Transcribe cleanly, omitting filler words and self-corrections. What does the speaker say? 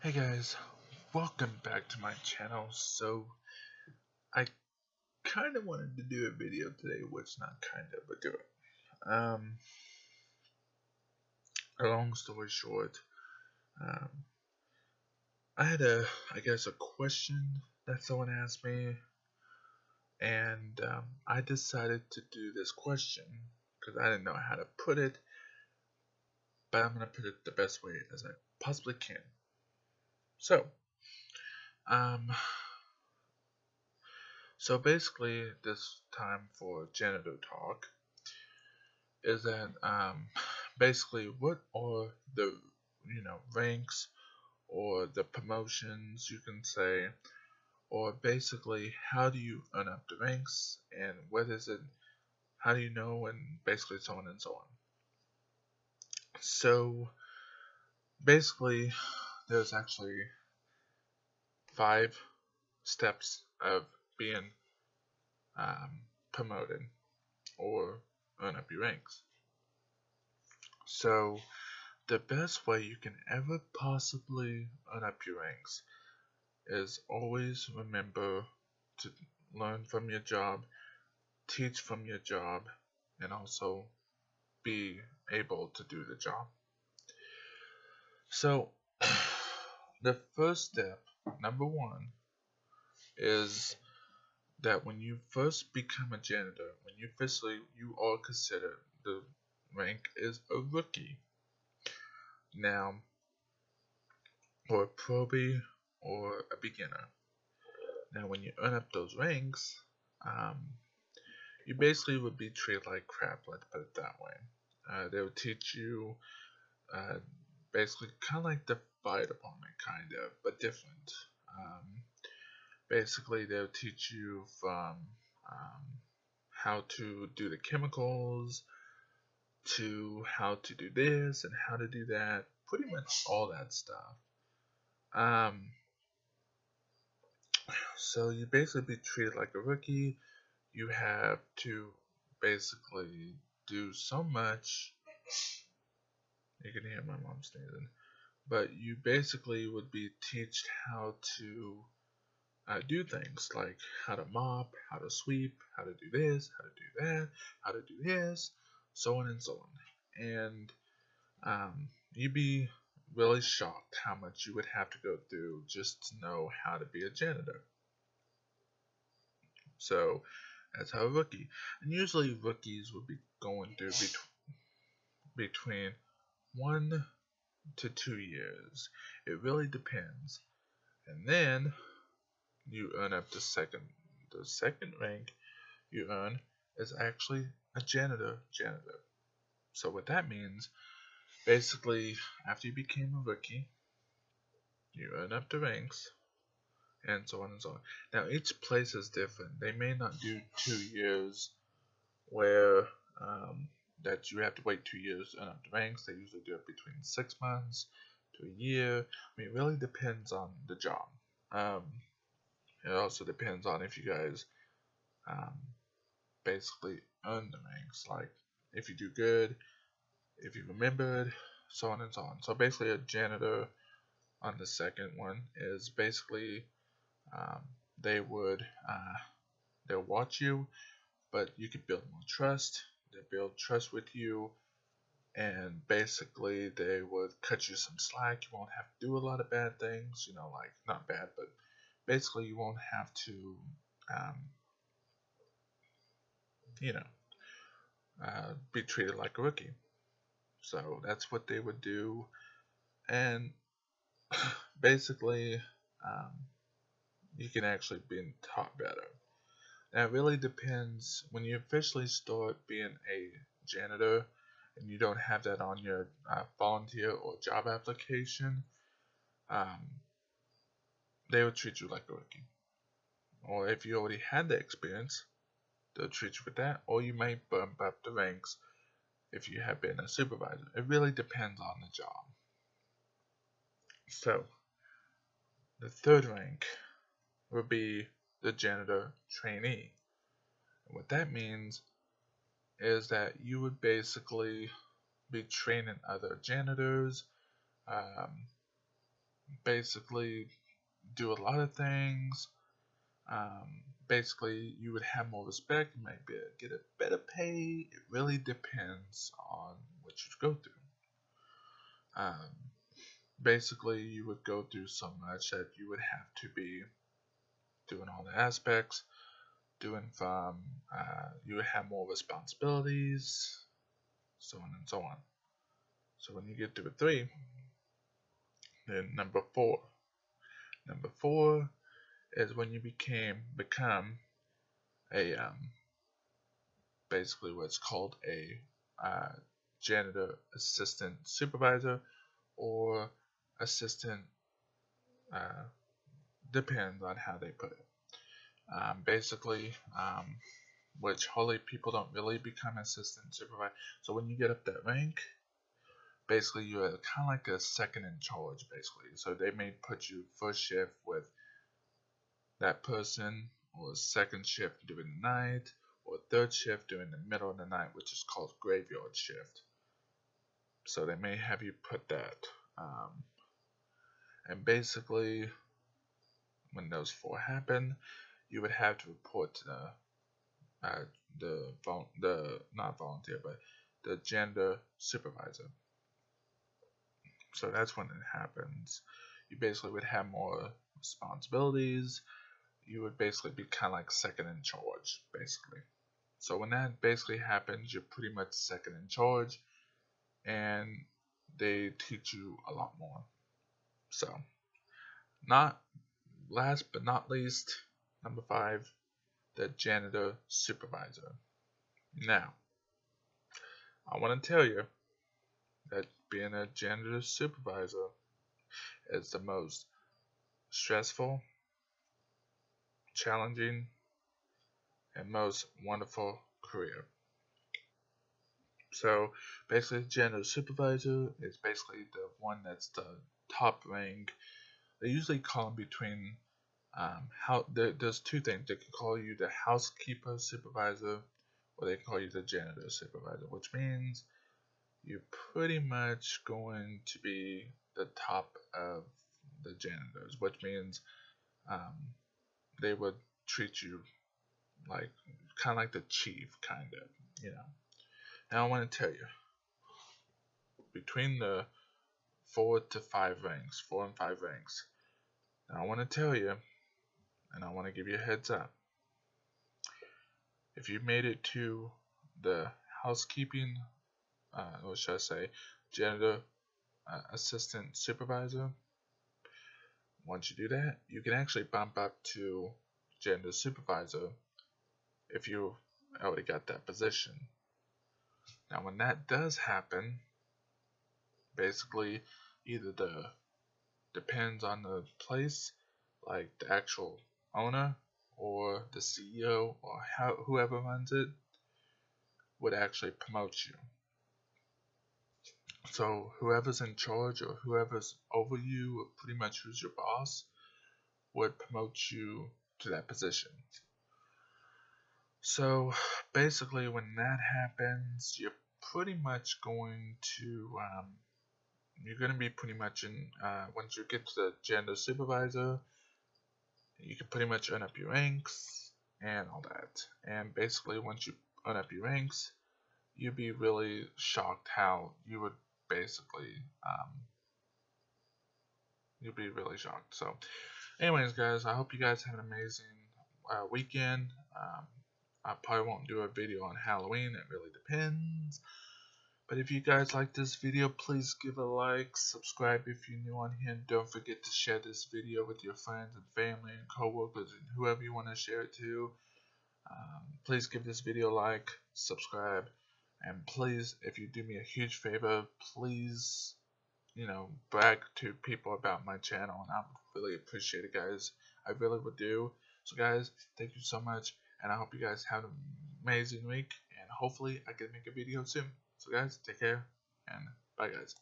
Hey guys, welcome back to my channel. So, I kind of wanted to do a video today, which not kind of, but do it. A long story short, um, I had a question that someone asked me, and I decided to do this question because I didn't know how to put it, but I'm gonna put it the best way as I possibly can. So, um, so basically, this time for janitor talk is that basically what are the ranks or the promotions you can say, or basically how do you earn up the ranks and what is it, how do you know, and basically so on and so on. So basically there's actually 5 steps of being promoted or earn up your ranks. So the best way you can ever possibly earn up your ranks is always remember to learn from your job, teach from your job, and also be able to do the job. So, the first step, number one, is that when you first become a janitor, when you officially you are considered, the rank is a rookie. Now, or a probie or a beginner. Now, when you earn up those ranks, um, you basically would be treated like crap, let's put it that way. They would teach you uh, basically kind of like the fire department, kind of, but different. Basically, they'll teach you from um, how to do the chemicals to how to do this and how to do that, pretty much all that stuff. Um, so you basically be treated like a rookie. You have to basically do so much. You can hear my mom sneezing, but you basically would be taught how to do things like how to mop, how to sweep, how to do this, how to do that, how to do this, so on and so on. And you'd be really shocked how much you would have to go through just to know how to be a janitor. So that's how a rookie. And usually rookies would be going through between 1 to 2 years. It really depends. And then you earn up to second. The second rank you earn is actually a janitor. So what that means, basically, after you became a rookie, you earn up the ranks, and so on and so on. Now each place is different. They may not do 2 years where that you have to wait 2 years to earn up the ranks. They usually do it between 6 months to a year. I mean, it really depends on the job. Um, it also depends on if you guys um, basically earn the ranks. Like if you do good, if you remembered, so on and so on. So basically, a janitor on the second one is basically um, they would they'll watch you, but you can build more trust. They build trust with you, and basically they would cut you some slack. You won't have to do a lot of bad things. Like not bad, but basically you won't have to um, you know be treated like a rookie. So that's what they would do, and basically um, you can actually be taught better. Now it really depends when you officially start being a janitor and you don't have that on your volunteer or job application. Um, they will treat you like a rookie. Or if you already had the experience, they'll treat you with that. Or you may bump up the ranks if you have been a supervisor. It really depends on the job. So the third rank would be the janitor trainee. And what that means is that you would basically be training other janitors, um, basically do a lot of things. Basically, you would have more respect, you might get a better pay. It really depends on what you go through. Basically, you would go through so much that you would have to be doing all the aspects, doing from, you would have more responsibilities, so on and so on. So when you get to a 3, then number 4. Number 4 is when you become a basically what's called a janitor assistant supervisor or assistant, depends on how they put it. Basically, which hardly people don't really become assistant supervisor. So when you get up that rank, basically you're kind of like a second in charge, basically. So they may put you first shift with that person, or second shift during the night, or third shift during the middle of the night, which is called graveyard shift. So they may have you put that. And basically, when those 4 happen, you would have to report to the not volunteer, but the gender supervisor. So that's when it happens. You basically would have more responsibilities. You would basically be kind of like second in charge, basically. So when that basically happens, you're pretty much second in charge, and they teach you a lot more. So, not last but not least, number 5, the janitor supervisor. Now, I want to tell you that being a janitor supervisor is the most stressful, challenging, and most wonderful career. So basically, janitor supervisor is basically the one that's the top rank. They usually call them between there's 2 things. They can call you the housekeeper supervisor, or they can call you the janitor supervisor, which means you're pretty much going to be the top of the janitors, which means they would treat you like kind of like the chief, kind of. Now I want to tell you, between the 4 and 5 ranks. Now I want to tell you, and I want to give you a heads up. If you made it to the housekeeping, or should I say, janitor assistant supervisor, once you do that, you can actually bump up to janitor supervisor if you already got that position. Now when that does happen, basically either depends on the place, like the actual owner or the CEO or whoever runs it would actually promote you. So whoever's in charge or whoever's over you, or pretty much who's your boss, would promote you to that position. So basically when that happens, you're pretty much going to be pretty much in, once you get to the gender supervisor, you can pretty much earn up your ranks and all that. And basically once you earn up your ranks, you'd be really shocked how you would basically, you'd be really shocked. So anyways guys, I hope you guys have an amazing weekend. I probably won't do a video on Halloween, it really depends. But if you guys like this video, please give a like, subscribe if you're new on here, and don't forget to share this video with your friends and family and coworkers and whoever you want to share it to. Please give this video a like, subscribe, and please, if you do me a huge favor, please, brag to people about my channel, and I would really appreciate it, guys. I really would do. So guys, thank you so much, and I hope you guys have an amazing week, and hopefully I can make a video soon. So guys, take care, and bye guys.